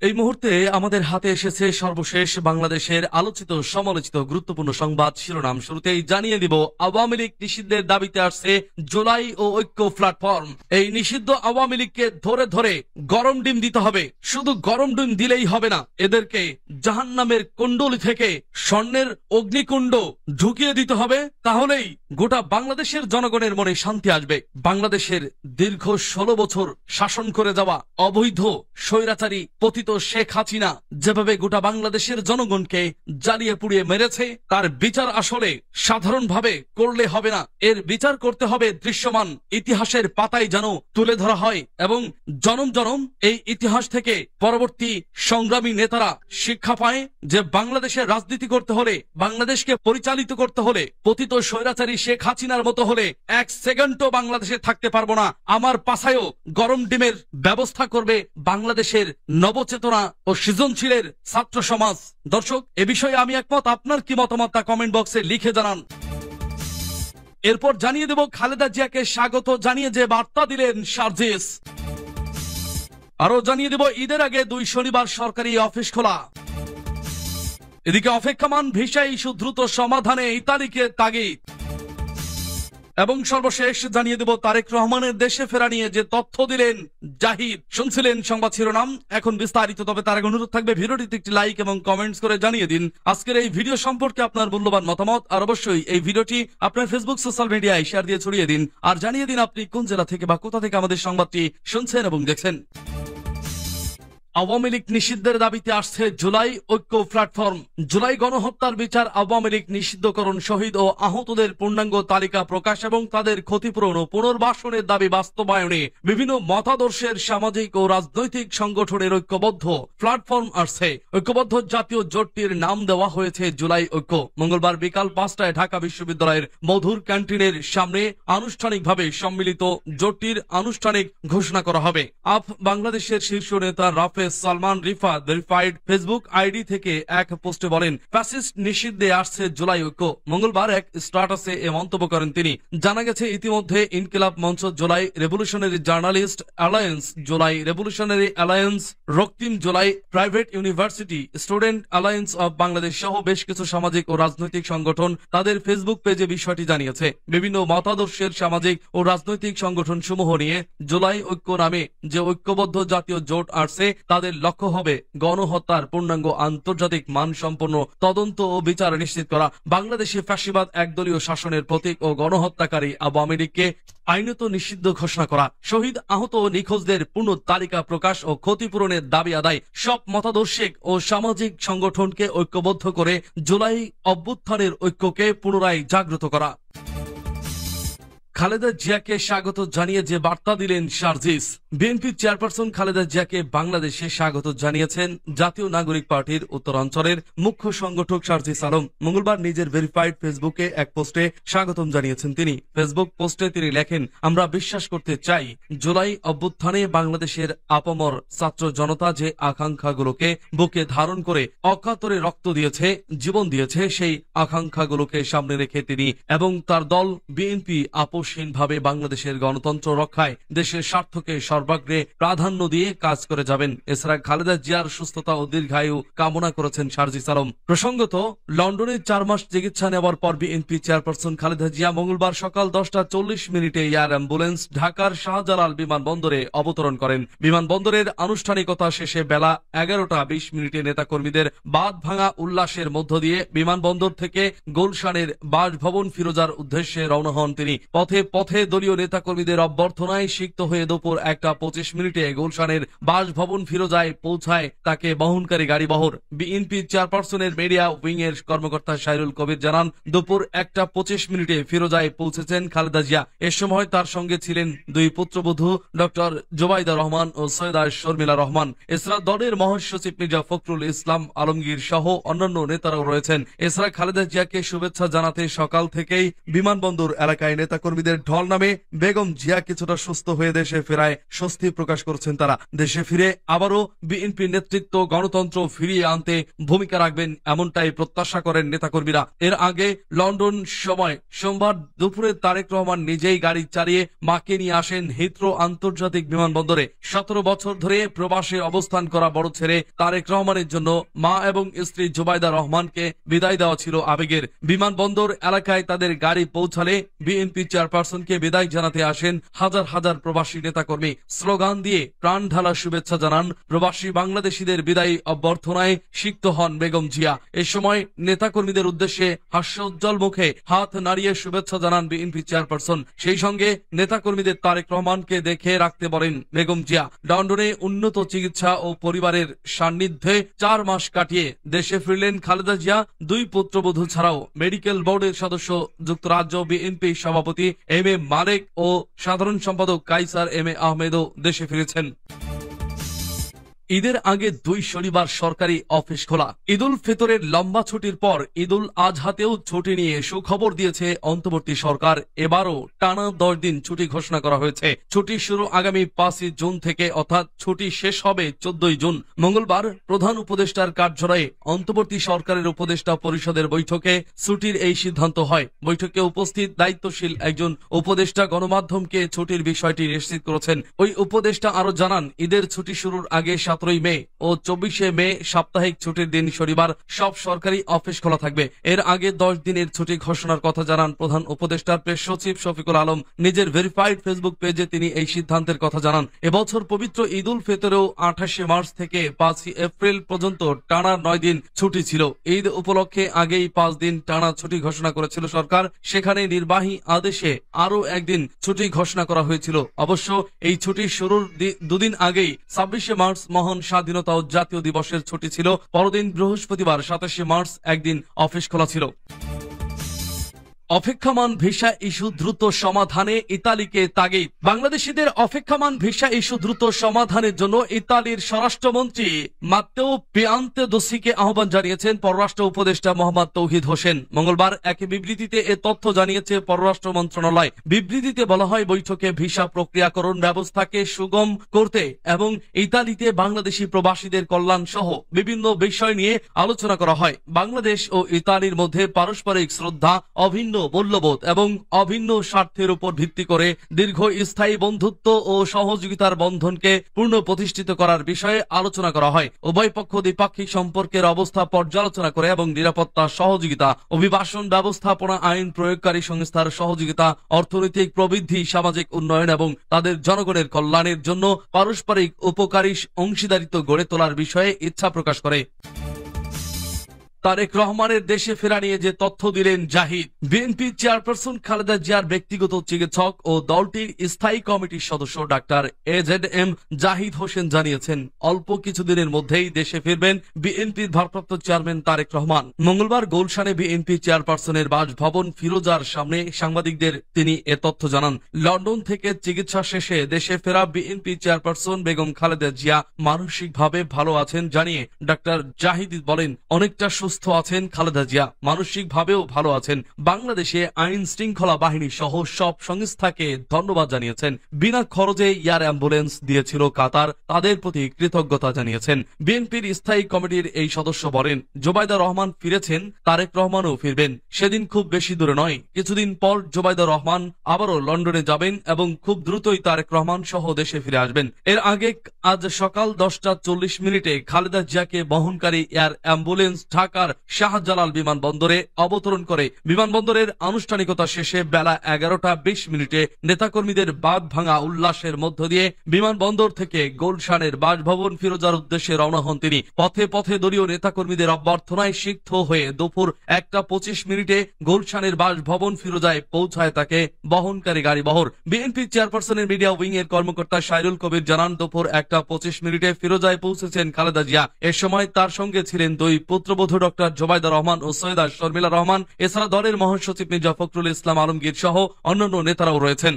এই মুহূর্তে আমাদের হাতে এসেছে সর্বশেষ বাংলাদেশের আলোচিত সমালোচিত গুরুত্বপূর্ণ সংবাদ শিরোনাম। শুরুতেই জানিয়ে দিব, আওয়ামী লীগ নিষিদ্ধের দাবিতে আসছে জুলাই ও ঐক্য প্ল্যাটফর্ম। এই নিষিদ্ধ আওয়ামী লীগকে ধরে ধরে গরম ডিম দিতে হবে। শুধু গরম ডিম দিলেই হবে না, এদেরকে জাহান্নামের কুণ্ডলী থেকে স্বর্ণের অগ্নিকুণ্ড ঢুকিয়ে দিতে হবে। তাহলেই গোটা বাংলাদেশের জনগণের মনে শান্তি আসবে। বাংলাদেশের দীর্ঘ 16 বছর শাসন করে যাওয়া অবৈধ স্বৈরাচারী পতিত শেখ হাসিনা যেভাবে গোটা বাংলাদেশের জনগণকে জ্বালিয়ে পুড়িয়ে মেরেছে, তার বিচার আসলে সাধারণভাবে করলে হবে না। এর বিচার করতে হবে দৃশ্যমান ইতিহাসের পাতায় যেন তুলে ধরা হয় এবং জনম জনম এই ইতিহাস থেকে পরবর্তী সংগ্রামী নেতারা শিক্ষা পায় যে বাংলাদেশের রাজনীতি করতে হলে, বাংলাদেশকে পরিচালিত করতে হলে পতিত স্বৈরাচারী শেখ হাসিনার মতো হলে 1 সেকেন্ডও বাংলাদেশে থাকতে পারবো না। আমার পাছায়ও গরম ডিমের ব্যবস্থা করবে বাংলাদেশের নবচেতনা ও সৃজনশীলের ছাত্র সমাজ। দর্শক, এ বিষয়ে আমি একমত। আপনার কি মতামত তা কমেন্ট বক্সে লিখে জানান। এরপর জানিয়ে দেব, খালেদা জিয়াকে স্বাগত জানিয়ে যে বার্তা দিলেন সার্জিস। আরো জানিয়ে দেব, ঈদের আগে 2 শনিবার সরকারি অফিস খোলা। এদিকে অপেক্ষমান ভিসা ইস্যু দ্রুত সমাধানে ইতালিকে তাগিদ। এবং সর্বশেষ জানিয়ে দেব, তারেক রহমানের দেশে ফেরা নিয়ে যে তথ্য দিলেন জাহিদ। শুনছিলেন সংবাদ শিরোনাম, এখন বিস্তারিত। তবে তার আগে অনুরোধ থাকবে ভিডিওটিতে একটি লাইক এবং কমেন্টস করে জানিয়ে দিন আজকের এই ভিডিও সম্পর্কে আপনার মূল্যবান মতামত। আর অবশ্যই এই ভিডিওটি আপনার ফেসবুক সোশ্যাল মিডিয়ায় শেয়ার দিয়ে ছড়িয়ে দিন। আর জানিয়ে দিন আপনি কোন জেলা থেকে বা কোথা থেকে আমাদের সংবাদটি শুনছেন এবং দেখছেন। আওয়ামী লীগ নিষিদ্ধের দাবিতে আসছে জুলাই ঐক্য প্ল্যাটফর্ম। জুলাই গণহত্যার বিচার, আওয়ামী লীগ নিষিদ্ধকরণ, শহীদ ও আহতদের পূর্ণাঙ্গ তালিকা প্রকাশ এবং তাদের ক্ষতিপূরণ ও পুনর্বাসনের দাবি বাস্তবায়নে বিভিন্ন মতাদর্শের সামাজিক ও রাজনৈতিক সংগঠনের ঐক্যবদ্ধ প্ল্যাটফর্ম আসছে। ঐক্যবদ্ধ জাতীয় জোটটির নাম দেওয়া হয়েছে জুলাই ঐক্য। মঙ্গলবার বিকাল 5টায় ঢাকা বিশ্ববিদ্যালয়ের মধুর ক্যান্টিনের সামনে আনুষ্ঠানিকভাবে সম্মিলিত জোটটির আনুষ্ঠানিক ঘোষণা করা হবে। আপ বাংলাদেশের শীর্ষ নেতা Rafez Salman Rifat verified Facebook ID থেকে এক পোস্টে বলেন, ফ্যাসিস্ট নিষিদ্ধে আসছে জুলাই ঐক্য। মঙ্গলবার এক স্ট্যাটাসে এ মন্তব্য করেন তিনি। জানা গেছে ইতিমধ্যে ইনকিলাব মঞ্চ, July revolutionary journalist alliance, July revolutionary alliance, Raktim July, private university, student alliance of Bangladesh সহ বেশ কিছু সামাজিক ও রাজনৈতিক সংগঠন তাদের ফেসবুক পেজে বিষয়টি জানিয়েছে। বিভিন্ন মতাদর্শের সামাজিক ও রাজনৈতিক সংগঠন সমূহ নিয়ে জুলাই ঐক্য নামে যে ঐক্যবদ্ধ জাতীয় জোট আসছে, তাদের লক্ষ্য হবে গণহত্যার পূর্ণাঙ্গ আন্তর্জাতিক মানসম্পন্ন তদন্ত ও বিচার নিশ্চিত করা, বাংলাদেশে ফ্যাসিবাদ একদলীয় শাসনের প্রতীক ও গণহত্যাকারী আওয়ামী লীগকে আইনত নিষিদ্ধ ঘোষণা করা, শহীদ আহত ও নিখোঁজদের পূর্ণ তালিকা প্রকাশ ও ক্ষতিপূরণের দাবি আদায়, সব মতাদর্শিক ও সামাজিক সংগঠনকে ঐক্যবদ্ধ করে জুলাই অভ্যুত্থানের ঐক্যকে পুনরায় জাগ্রত করা। খালেদা জিয়াকে স্বাগত জানিয়ে যে বার্তা দিলেন সার্জিস। বিএনপি চেয়ারপারসন খালেদা জিয়াকে বাংলাদেশে স্বাগত জানিয়েছেন জাতীয় নাগরিক পার্টির উত্তরাঞ্চলের মুখ্য সংগঠক সার্জিস আলম। মঙ্গলবার নিজের ভেরিফাইড ফেসবুকে এক পোস্টে স্বাগতম জানিয়েছেন তিনি। ফেসবুক পোস্টে তিনি লেখেন, আমরা বিশ্বাস করতে চাই জুলাই অভ্যুত্থানে বাংলাদেশের আপামর ছাত্র জনতা যে আকাঙ্ক্ষাগুলোকে বুকে ধারণ করে অকাতরে রক্ত দিয়েছে, জীবন দিয়েছে, সেই আকাঙ্ক্ষাগুলোকে সামনে রেখে তিনি এবং তার দল বিএনপি আপোষহীনভাবে বাংলাদেশের গণতন্ত্র রক্ষায় দেশের স্বার্থকে সর্বাগ্রে প্রাধান্য দিয়ে কাজ করে যাবেন। এছাড়া খালেদা জিয়ার সুস্থতা ও দীর্ঘায়ু কামনা করেছেন সার্জিস আলম। প্রসঙ্গত, লন্ডনে 4 মাস চিকিৎসা নেওয়ার পর বিএনপি চেয়ারপারসন খালেদা জিয়া মঙ্গলবার সকাল 10:40 এয়ার অ্যাম্বুলেন্স ঢাকার শাহজালাল বিমানবন্দরে অবতরণ করেন। বিমানবন্দরের আনুষ্ঠানিকতা শেষে বেলা 11:20 নেতাকর্মীদের বাঁধ ভাঙা উল্লাসের মধ্য দিয়ে বিমানবন্দর থেকে গুলশানের বাসভবন ফিরোজার উদ্দেশ্যে রওনা হন তিনি। পথে পথে দলীয় নেতাকর্মীদের অভ্যর্থনায় সিক্ত হয়ে দুপুর 1:25 গুলশানের বাসভবন ফিরোজায় পৌঁছায় তাকে বহনকারী গাড়িবহর। বিএনপি চেয়ারপারসনের মিডিয়া উইং এর কর্মকর্তা সাইরুল কবির জানান, দুপুর 1:25 ফিরোজায় পৌঁছেছেন খালেদা জিয়া। এ সময় তার সঙ্গে ছিলেন 2 পুত্রবধূ ডক্টর জোবাইদা রহমান ও সৈয়দা শর্মিলা রহমান। এছাড়া দলের মহাসচিব মির্জা ফখরুল ইসলাম আলমগীর সহ অন্যান্য নেতারাও রয়েছেন। এছাড়া খালেদা জিয়াকে শুভেচ্ছা জানাতে সকাল থেকেই বিমানবন্দর এলাকায় নেতাকর্মীদের নেতাকর্মীদের ঢল নামে বেগম জিয়া কিছুটা সুস্থ হয়ে দেশে ফেরায় স্বস্তি প্রকাশ করছেন তারা। দেশে ফিরে আবারও বিএনপি নেতৃত্ব গণতন্ত্র ফিরিয়ে আনতে ভূমিকা রাখবেন এমনটাই প্রত্যাশা করেন নেতাকর্মীরা। এর আগে লন্ডন সময় সোমবার দুপুরে তারেক রহমান নিজেই গাড়ি চালিয়ে মাকে নিয়ে আসেন হিথ্রো আন্তর্জাতিক বিমানবন্দরে। 17 বছর ধরে প্রবাসে অবস্থান করা বড় ছেলে তারেক রহমানের জন্য মা এবং স্ত্রী জুবাইদা রহমানকে বিদায় দেওয়া ছিল আবেগের। বিমানবন্দর এলাকায় তাদের গাড়ি পৌঁছালে বিএনপি চেয়ারপারসনকে বিদায় জানাতে আসেন হাজার হাজার প্রবাসী নেতাকর্মী। স্লোগান দিয়ে প্রাণ ঢালা শুভেচ্ছা জানান প্রবাসী বাংলাদেশিদের। বিদায়ী অভ্যর্থনায় সিক্ত হন বেগম জিয়া। এ সময় নেতাকর্মীদের উদ্দেশ্যে হাস্যোজ্জ্বল মুখে হাত নাড়িয়ে শুভেচ্ছা জানান বিএনপি চেয়ারপারসন। সেই সঙ্গে নেতাকর্মীদের তারেক রহমানকে দেখে রাখতে বলেন বেগম জিয়া। লন্ডনে উন্নত চিকিৎসা ও পরিবারের সান্নিধ্যে 4 মাস কাটিয়ে দেশে ফিরলেন খালেদা জিয়া। 2 পুত্রবধূ ছাড়াও মেডিকেল বোর্ডের সদস্য, যুক্তরাজ্য বিএনপি সভাপতি এম এ মালেক ও সাধারণ সম্পাদক কাইসার এম এ আহমেদও দেশে ফিরেছেন। ঈদের আগে 2 শনিবার সরকারি অফিস খোলা। ঈদুল ফিতরের লম্বা ছুটির পর ঈদুল আজহাতেও ছুটি নিয়ে সুখবর দিয়েছে অন্তর্বর্তী সরকার। এবারও টানা 10 দিন ছুটি ঘোষণা করা হয়েছে। ছুটি শুরু আগামী 5 জুন থেকে, অর্থাৎ ছুটি শেষ হবে 14 জুন। মঙ্গলবার প্রধান উপদেষ্টার কার্যালয়ে অন্তর্বর্তী সরকারের উপদেষ্টা পরিষদের বৈঠকে ছুটির এই সিদ্ধান্ত হয়। বৈঠকে উপস্থিত দায়িত্বশীল একজন উপদেষ্টা গণমাধ্যমকে ছুটির বিষয়টি নিশ্চিত করেছেন। ওই উপদেষ্টা আরো জানান, ঈদের ছুটি শুরুর আগে 17 মে ও 24 মে সাপ্তাহিক ছুটির দিন শনিবার সব সরকারি অফিস খোলা থাকবে। এর আগে 10 দিনের ছুটি ঘোষণার কথা জানান প্রধান উপদেষ্টার প্রেস সচিব শফিকুল আলম। নিজের ভেরিফাইড ফেসবুক পেজে তিনি এই সিদ্ধান্তের কথা জানান। এবছর পবিত্র ঈদ উল ফিতরেও 28 মার্চ থেকে 5 এপ্রিল পর্যন্ত টানা 9 দিন ছুটি ছিল। ঈদ উপলক্ষে আগেই 5 দিন টানা ছুটি ঘোষণা করেছিল সরকার। সেখানে নির্বাহী আদেশে আরো একদিন ছুটি ঘোষণা করা হয়েছিল। অবশ্য এই ছুটি শুরুর 2 দিন আগেই 26 মার্চ মহান স্বাধীনতা ও জাতীয় দিবসের ছুটি ছিল। পরদিন বৃহস্পতিবার 27 মার্চ একদিন অফিস খোলা ছিল। অপেক্ষমান ভিসা ইস্যু দ্রুত সমাধানে ইতালিকে তাগিদ। বাংলাদেশিদের অপেক্ষমান ভিসা ইস্যু দ্রুত সমাধানের জন্য ইতালির স্বরাষ্ট্রমন্ত্রী মাত্তেও পিয়ান্তেদোসিকে আহ্বান জানিয়েছেন পররাষ্ট্র উপদেষ্টা মোহাম্মদ তৌহিদ হোসেন। মঙ্গলবার এক বিবৃতিতে এ তথ্য জানিয়েছে পররাষ্ট্র মন্ত্রণালয়। বিবৃতিতে বলা হয়, বৈঠকে ভিসা প্রক্রিয়াকরণ ব্যবস্থাকে সুগম করতে এবং ইতালিতে বাংলাদেশি প্রবাসীদের কল্যাণ সহ বিভিন্ন বিষয় নিয়ে আলোচনা করা হয়। বাংলাদেশ ও ইতালির মধ্যে পারস্পরিক শ্রদ্ধা, অভিন্ন মূল্যবোধ এবং অভিন্ন স্বার্থের উপর ভিত্তি করে দীর্ঘস্থায়ী বন্ধুত্ব ও সহযোগিতার বন্ধনকে পূর্ণ প্রতিষ্ঠিত করার বিষয়ে আলোচনা করা হয়। উভয় পক্ষ দ্বিপাক্ষিক সম্পর্কের অবস্থা পর্যালোচনা করে এবং নিরাপত্তা সহযোগিতা, অভিবাসন ব্যবস্থাপনা, আইন প্রয়োগকারী সংস্থার সহযোগিতা, অর্থনৈতিক প্রবৃদ্ধি, সামাজিক উন্নয়ন এবং তাদের জনগণের কল্যাণের জন্য পারস্পরিক উপকারী অংশীদারিত্ব গড়ে তোলার বিষয়ে ইচ্ছা প্রকাশ করে। তারেক রহমানের দেশে ফেরা নিয়ে যে তথ্য দিলেন জাহিদ। বিএনপি চেয়ারপারসন খালেদা জিয়ার ব্যক্তিগত চিকিৎসক ও দলটির স্থায়ী কমিটির সদস্য ডাক্তার AZM জাহিদ হোসেন জানিয়েছেন, অল্প কিছুদিনের মধ্যেই দেশে ফিরবেন বিএনপির ভারপ্রাপ্ত চেয়ারম্যান তারেক রহমান। মঙ্গলবার গুলশানে বিএনপি চেয়ারপারসনের বাসভবন ফিরোজার সামনে সাংবাদিকদের তিনি এ তথ্য জানান। লন্ডন থেকে চিকিৎসা শেষে দেশে ফেরা বিএনপি চেয়ারপারসন বেগম খালেদা জিয়া মানসিকভাবে ভালো আছেন জানিয়ে ডাক্তার জাহিদ বলেন, অনেকটা সুস্থ আছেন খালেদা জিয়া, মানসিক ভাবেও ভালো আছেন। বাংলাদেশে আইন শৃঙ্খলা বাহিনী সহ সব সংস্থাকে ধন্যবাদ জানিয়েছেন। বিনা খরচে এয়ার অ্যাম্বুলেন্স দিয়েছিল কাতার, তাদের প্রতি কৃতজ্ঞতা জানিয়েছেন। বিএনপির স্থায়ী কমিটির এই সদস্য বলেন, জুবাইদা রহমান ফিরেছেন, তারেক রহমানও ফিরবেন। সেদিন খুব বেশি দূরে নয়, কিছুদিন পর জুবাইদা রহমান আবারও লন্ডনে যাবেন এবং খুব দ্রুতই তারেক রহমান সহ দেশে ফিরে আসবেন। এর আগে আজ সকাল 10:40 খালেদা জিয়াকে বহনকারী এয়ার অ্যাম্বুলেন্স ঢাকার শাহজালাল বিমানবন্দরে অবতরণ করে। বিমানবন্দরের আনুষ্ঠানিকতা শেষে বেলা 11:20 নেতাকর্মীদের বাঁধ ভাঙা উল্লাসের মধ্য দিয়ে বিমানবন্দর থেকে গুলশানের বাসভবন ফিরোজার উদ্দেশ্যে রওনা হন তিনি। পথে পথে দলীয় নেতাকর্মীদের অভ্যর্থনায় সিক্ত হয়ে দুপুর 1:25 গুলশানের বাসভবন ফিরোজায় পৌঁছায় তাকে বহনকারী গাড়িবহর। বিএনপি চেয়ারপারসনের মিডিয়া উইং এর কর্মকর্তা সাইরুল কবির জানান, দুপুর 1:25 ফিরোজায় পৌঁছেছেন খালেদা জিয়া। এ সময় তার সঙ্গে ছিলেন 2 পুত্রবধূ ডক্টর জুবাইদা রহমান ও সৈয়দা শর্মিলা রহমান। এছাড়া দলের মহাসচিব মির্জা ফখরুল ইসলাম আলমগীর সহ অন্যান্য নেতারাও রয়েছেন।